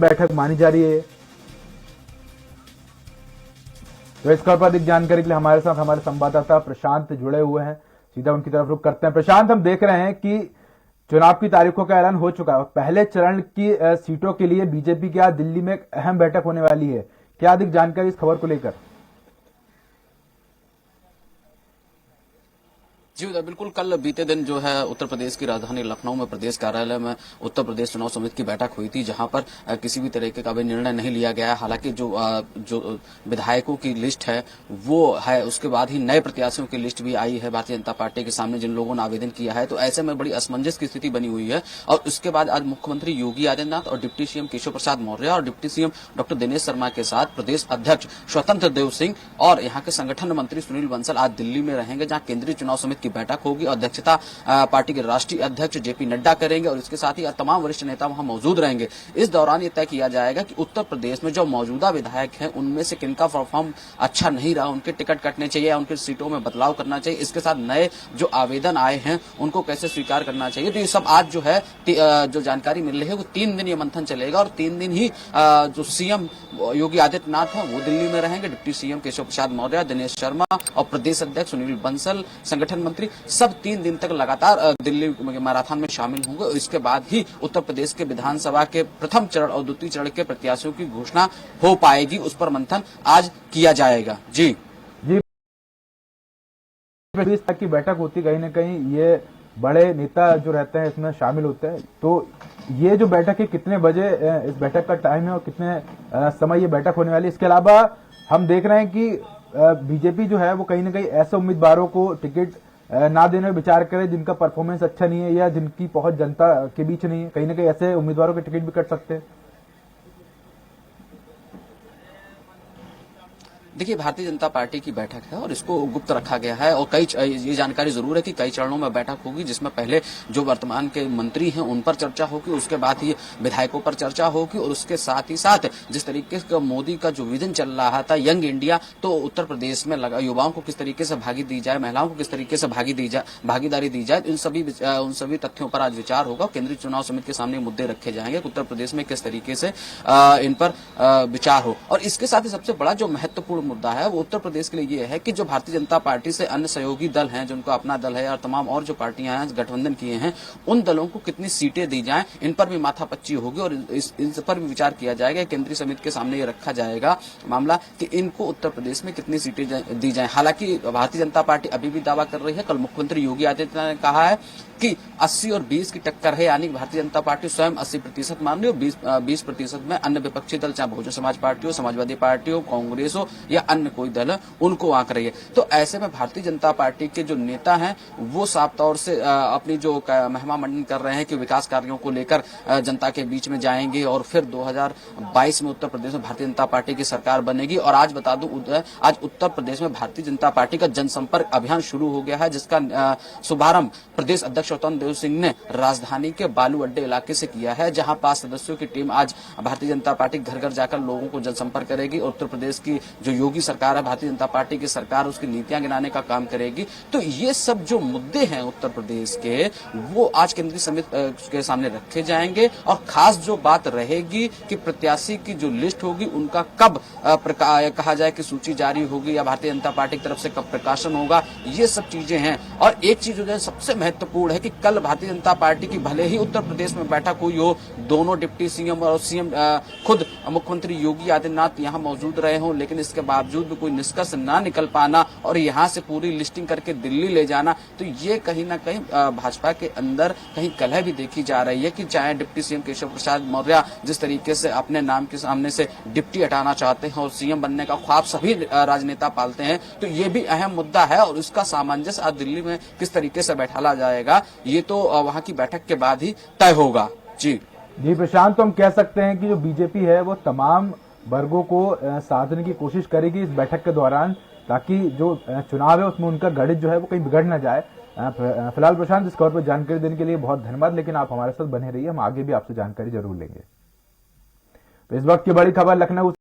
बैठक मानी जा रही है। तो इस खबर पर अधिक जानकारी के लिए हमारे साथ हमारे संवाददाता प्रशांत जुड़े हुए हैं। सीधा उनकी तरफ रुख करते हैं। प्रशांत, हम देख रहे हैं कि चुनाव की तारीखों का ऐलान हो चुका है। पहले चरण की सीटों के लिए बीजेपी की आज दिल्ली में एक अहम बैठक होने वाली है। क्या अधिक जानकारी इस खबर को लेकर? जी बिल्कुल, कल बीते दिन जो है उत्तर प्रदेश की राजधानी लखनऊ में प्रदेश कार्यालय में उत्तर प्रदेश चुनाव समिति की बैठक हुई थी, जहां पर किसी भी तरीके का भी निर्णय नहीं लिया गया। हालांकि जो विधायकों की लिस्ट है वो है, उसके बाद ही नए प्रत्याशियों की लिस्ट भी आई है भारतीय जनता पार्टी के सामने, जिन लोगों ने आवेदन किया है। तो ऐसे में बड़ी असमंजस की स्थिति बनी हुई है। और उसके बाद आज मुख्यमंत्री योगी आदित्यनाथ और डिप्टी सीएम केशव प्रसाद मौर्य और deputy CM doctor Dinesh Sharma के साथ प्रदेश अध्यक्ष स्वतंत्र देव सिंह और यहाँ के संगठन मंत्री सुनील बंसल आज दिल्ली में रहेंगे, जहाँ केंद्रीय चुनाव समिति बैठक होगी। अध्यक्षता पार्टी के राष्ट्रीय अध्यक्ष जेपी नड्डा करेंगे और इसके साथ ही तमाम वरिष्ठ नेता वहां मौजूद रहेंगे। इस दौरान ये तय किया जाएगा कि उत्तर प्रदेश में जो मौजूदा विधायक हैं उनमें से किनका परफॉर्म अच्छा नहीं रहा, उनके टिकट कटने चाहिए, उनकी सीटों में बदलाव करना चाहिए। इसके साथ नए जो आवेदन आए हैं उनको कैसे स्वीकार करना चाहिए। तो ये सब आज जो है जो जानकारी मिल रही है वो 3 दिन ये मंथन चलेगा और 3 दिन ही जो सीएम योगी आदित्यनाथ हैं वो दिल्ली में रहेंगे। डिप्टी सीएम केशव प्रसाद मौर्य, दिनेश शर्मा और प्रदेश अध्यक्ष सुनील बंसल, संगठन मंत्री, सब 3 दिन तक लगातार दिल्ली मैराथन में शामिल होंगे। इसके बाद ही उत्तर प्रदेश के विधानसभा के प्रथम चरण और द्वितीय चरण के प्रत्याशियों की घोषणा हो पाएगी। उस पर मंथन आज किया जाएगा। जी की बैठक होती, कहीं ना कहीं ये बड़े नेता जो रहते हैं इसमें शामिल होते हैं। तो ये जो बैठक है कितने बजे इस बैठक का टाइम है और कितने समय ये बैठक होने वाली है? इसके अलावा हम देख रहे हैं कि बीजेपी जो है वो कहीं ना कहीं ऐसे उम्मीदवारों को टिकट ना देने में विचार करे जिनका परफॉर्मेंस अच्छा नहीं है या जिनकी पहुंच जनता के बीच नहीं है। कहीं ना कहीं ऐसे उम्मीदवारों के टिकट भी कट सकते हैं। देखिए, भारतीय जनता पार्टी की बैठक है और इसको गुप्त रखा गया है और ये जानकारी जरूर है कि कई चरणों में बैठक होगी, जिसमें पहले जो वर्तमान के मंत्री हैं उन पर चर्चा होगी, उसके बाद ही विधायकों पर चर्चा होगी और उसके साथ ही साथ जिस तरीके से मोदी का जो विजन चल रहा था यंग इंडिया, तो उत्तर प्रदेश में युवाओं को किस तरीके से भागी दी जाए, महिलाओं को किस तरीके से भागीदारी दी जाए, उन सभी तथ्यों पर आज विचार होगा। केंद्रीय चुनाव समिति के सामने मुद्दे रखे जाएंगे कि उत्तर प्रदेश में किस तरीके से इन पर विचार हो। और इसके साथ ही सबसे बड़ा जो महत्वपूर्ण मुद्दा है वो उत्तर प्रदेश के लिए ये है कि जो भारतीय जनता पार्टी से अन्य सहयोगी दल हैं, जिनको अपना दल है और तमाम और जो पार्टियां हैं गठबंधन किए हैं, उन दलों को कितनी सीटें दी जाएं, इन पर भी माथापच्ची होगी और इन पर भी विचार किया जाएगा। केंद्रीय समिति के सामने ये रखा जाएगा मामला कि इनको उत्तर प्रदेश में कितनी सीटें दी जाएं। हालांकि भारतीय जनता पार्टी अभी भी दावा कर रही है, कल मुख्यमंत्री योगी आदित्यनाथ ने कहा है कि 80 और 20 की टक्कर है, यानी भारतीय जनता पार्टी स्वयं 80% मान रही हो, 20% में अन्य विपक्षी दल, चाहे बहुजन समाज पार्टी हो, समाजवादी पार्टी हो, कांग्रेस हो या अन्य कोई दल है, उनको आंक रही है। तो ऐसे में भारतीय जनता पार्टी के जो नेता हैं वो साफ तौर से अपनी जो महिमा मंडन कर रहे हैं कि विकास कार्यों को लेकर जनता के बीच में जाएंगे और फिर 2022 में उत्तर प्रदेश में भारतीय जनता पार्टी की सरकार बनेगी। और आज बता दूं, आज उत्तर प्रदेश में भारतीय जनता पार्टी का जनसंपर्क अभियान शुरू हो गया है, जिसका शुभारंभ प्रदेश अध्यक्ष स्वतंत्र देव सिंह ने राजधानी के बालू अड्डे इलाके से किया है, जहां 5 सदस्यों की टीम आज भारतीय जनता पार्टी घर घर जाकर लोगों को जनसंपर्क करेगी। उत्तर प्रदेश की जो योगी सरकार है, भारतीय जनता पार्टी की सरकार, उसकी नीतियां गिनाने का काम करेगी। तो ये सब जो मुद्दे हैं उत्तर प्रदेश के, वो आज केंद्रीय समिति के सामने रखे जाएंगे। और खास जो बात रहेगी कि प्रत्याशी की जो लिस्ट होगी उनका कब कहा जाए कि सूची जारी होगी या भारतीय जनता पार्टी की तरफ से कब प्रकाशन होगा, ये सब चीजें हैं। और एक चीज जो है सबसे महत्वपूर्ण है कि कल भारतीय जनता पार्टी की भले ही उत्तर प्रदेश में बैठक हुई हो, दोनों डिप्टी सीएम और सीएम खुद मुख्यमंत्री योगी आदित्यनाथ यहां मौजूद रहे हों, लेकिन इसके बावजूद भी कोई निष्कर्ष ना निकल पाना और यहां से पूरी लिस्टिंग करके दिल्ली ले जाना, तो ये कहीं ना कहीं भाजपा के अंदर कहीं कलह भी देखी जा रही है कि चाहे डिप्टी सीएम केशव प्रसाद मौर्य जिस तरीके से अपने नाम के सामने से डिप्टी हटाना चाहते हैं और सीएम बनने का ख्वाब सभी राजनेता पालते हैं, तो ये भी अहम मुद्दा है और उसका सामंजस्य आज दिल्ली में किस तरीके से बैठाला जाएगा, ये तो वहां की बैठक के बाद ही तय होगा। जी प्रशांत, तो हम कह सकते हैं कि जो बीजेपी है वो तमाम वर्गों को साधने की कोशिश करेगी इस बैठक के दौरान, ताकि जो चुनाव है उसमें उनका गणित जो है वो कहीं बिगड़ ना जाए। फिलहाल प्रशांत, इस खबर पर जानकारी देने के लिए बहुत धन्यवाद, लेकिन आप हमारे साथ बने रहिए, हम आगे भी आपसे जानकारी जरूर लेंगे। तो इस वक्त की बड़ी खबर लखनऊ